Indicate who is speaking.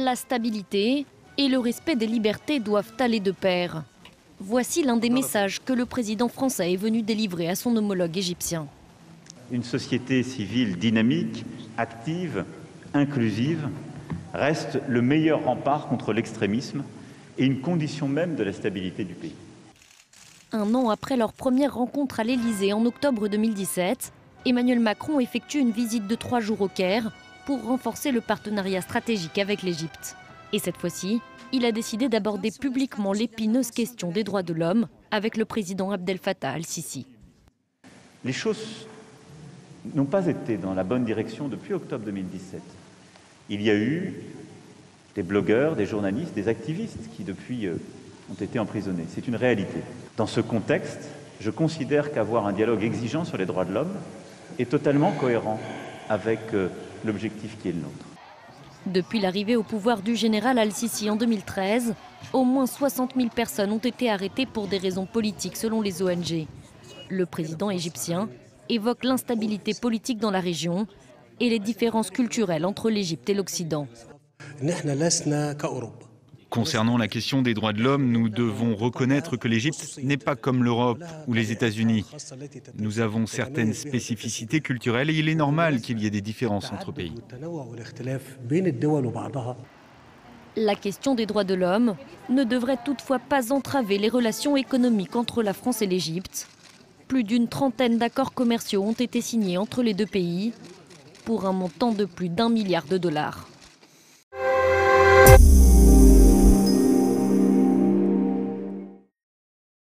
Speaker 1: la stabilité et le respect des libertés doivent aller de pair. Voici l'un des messages que le président français est venu délivrer à son homologue égyptien.
Speaker 2: Une société civile dynamique, active, inclusive, reste le meilleur rempart contre l'extrémisme et une condition même de la stabilité du pays.
Speaker 1: Un an après leur première rencontre à l'Élysée en octobre 2017, Emmanuel Macron effectue une visite de 3 jours au Caire pour renforcer le partenariat stratégique avec l'Égypte. Et cette fois-ci, il a décidé d'aborder publiquement l'épineuse question des droits de l'homme avec le président Abdel Fattah al-Sisi.
Speaker 2: Les choses n'ont pas été dans la bonne direction depuis octobre 2017. Il y a eu des blogueurs, des journalistes, des activistes qui depuis ont été emprisonnés. C'est une réalité. Dans ce contexte, je considère qu'avoir un dialogue exigeant sur les droits de l'homme est totalement cohérent avec l'objectif qui est le nôtre.
Speaker 1: Depuis l'arrivée au pouvoir du général al-Sisi en 2013, au moins 60 000 personnes ont été arrêtées pour des raisons politiques selon les ONG. Le président égyptien évoque l'instabilité politique dans la région et les différences culturelles entre l'Égypte et l'Occident.
Speaker 3: Concernant la question des droits de l'homme, nous devons reconnaître que l'Égypte n'est pas comme l'Europe ou les États-Unis. Nous avons certaines spécificités culturelles et il est normal qu'il y ait des différences entre pays.
Speaker 1: La question des droits de l'homme ne devrait toutefois pas entraver les relations économiques entre la France et l'Égypte. Plus d'une trentaine d'accords commerciaux ont été signés entre les deux pays pour un montant de plus d'1 milliard de dollars.